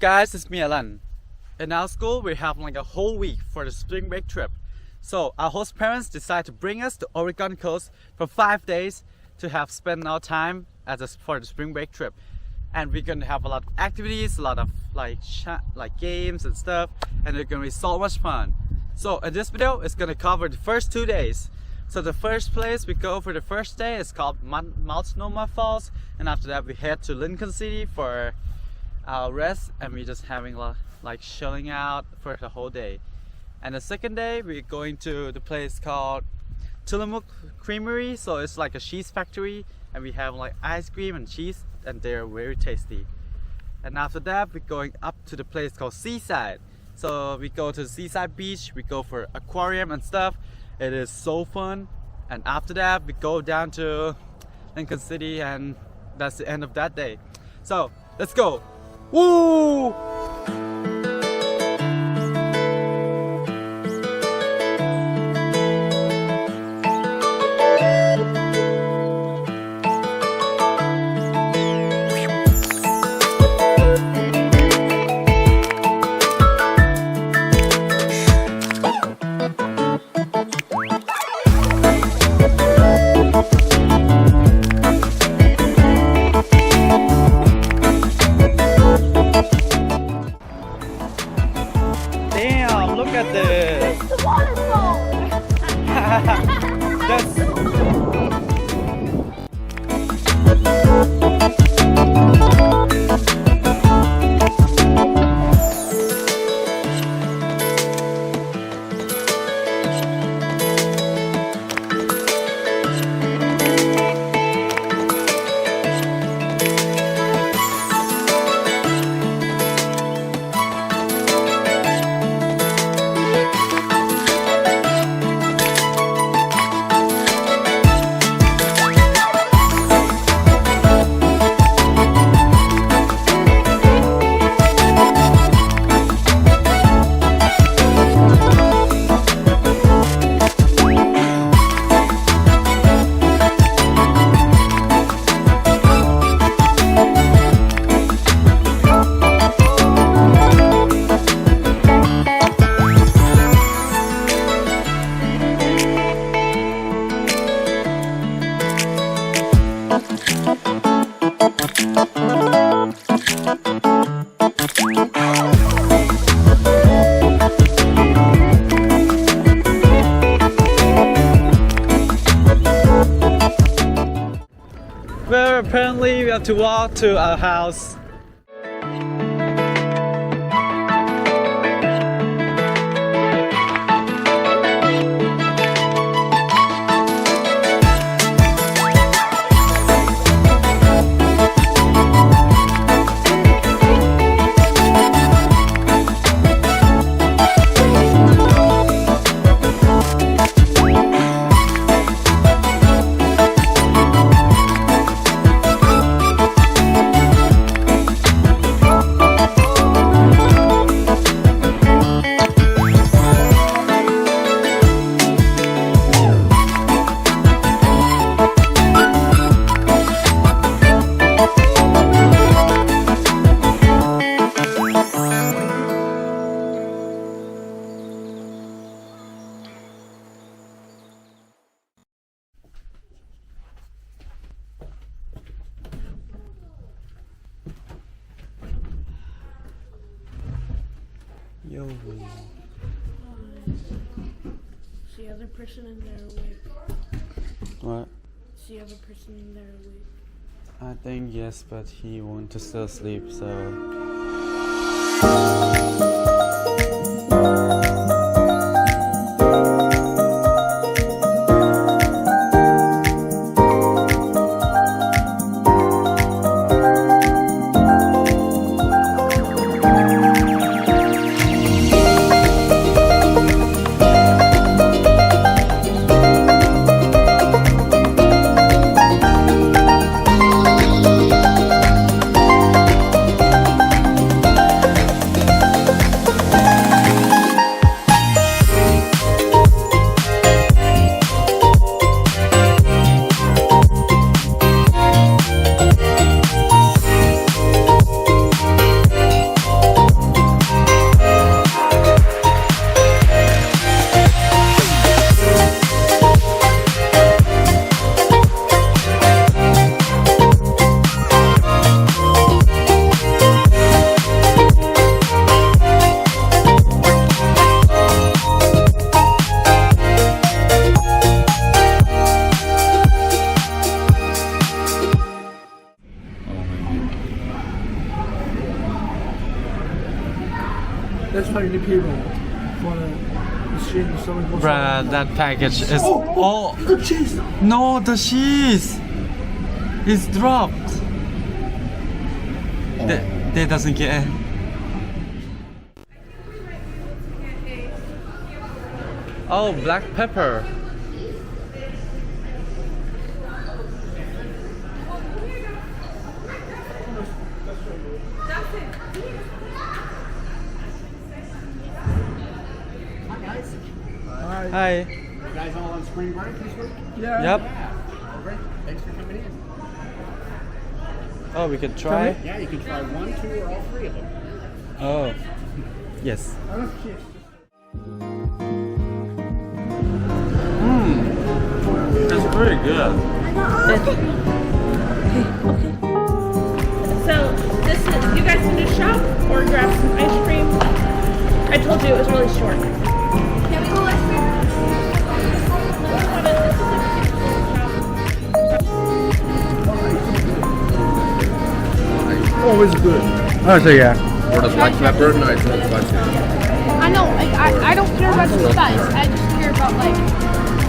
guys, it's me Alan. In our school, we have like a whole week for the spring break trip. So our host parents decided to bring us to Oregon coast for 5 days to have spent our time for the spring break trip. And we're gonna have a lot of activities, a lot of like games and stuff, and it's gonna be so much fun. So in this video, it's gonna cover the first 2 days. So the first place we go for the first day is called Multnomah Falls, and after that we head to Lincoln City for our rest, and we're just having like chilling out for the whole day. And the second day we're going to the place called Tillamook Creamery. So it's like a cheese factory, and we have like ice cream and cheese, and they're very tasty. And after that we're going up to the place called Seaside. So we go to the Seaside Beach, we go for aquarium and stuff. It is so fun. And after that we go down to Lincoln City, and that's the end of that day. So let's go. Woo! Damn, look at this! It's the waterfall! That's... Well, apparently we have to walk to our house. Yo. Is the other person in there awake? What? Is the other person in there awake? I think yes, but he wants to still sleep, so... 20 people for the machine. So it was Bruh, that package is. Oh, the cheese! No, the cheese is dropped. They doesn't get it. Oh, black pepper. Hi. You guys all on spring break this week? Yeah. Yep. Yeah. Great. Thanks for coming in. Oh, we could try. Yeah, you can try 1, 2, or all 3 of them. Oh, yes. It's pretty good. So this is, you guys can just shop or grab some ice cream. I told you it was really short. Can we go ice cream? Always good. Oh, so yeah. Or the black pepper? No, it's not spicy. I know, like, I don't care about the spice. I just care about, like,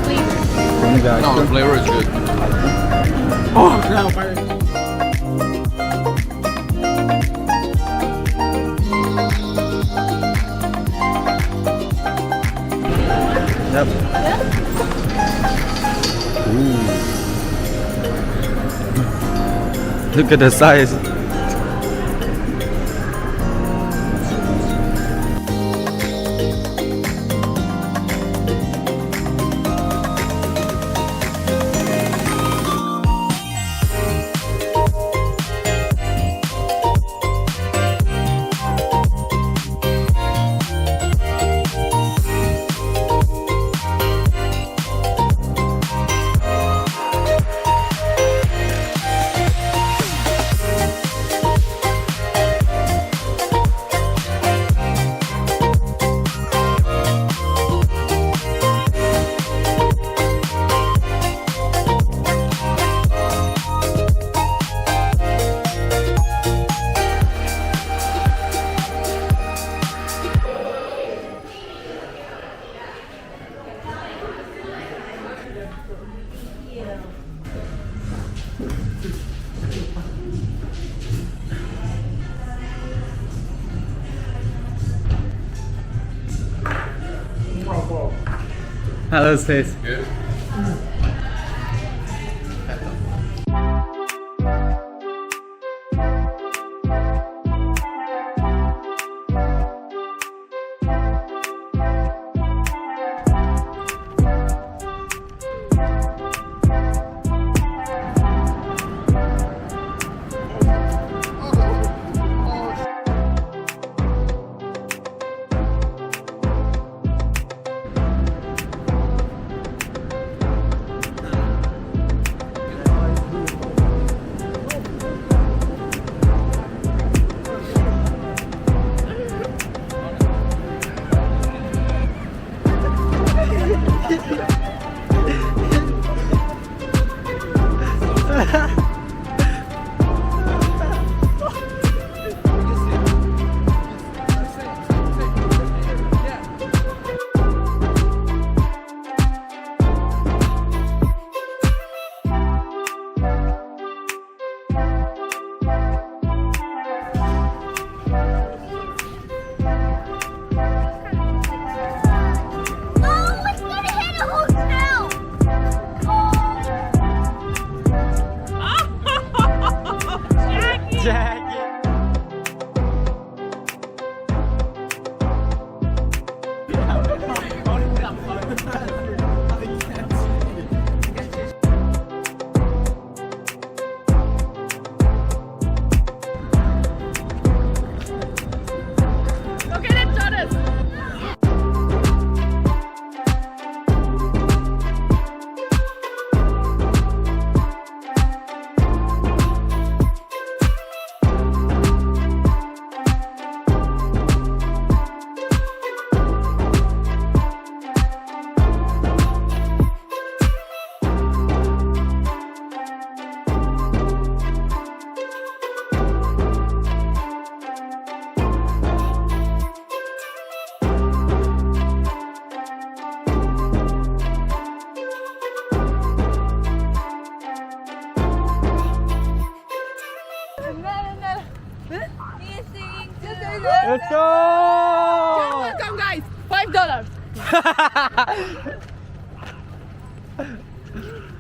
flavor. No, the flavor is good. Oh, now, fire. Yep. Ooh. Look at the size. Hello, Stace. Good. Let's go! Welcome, guys. $5.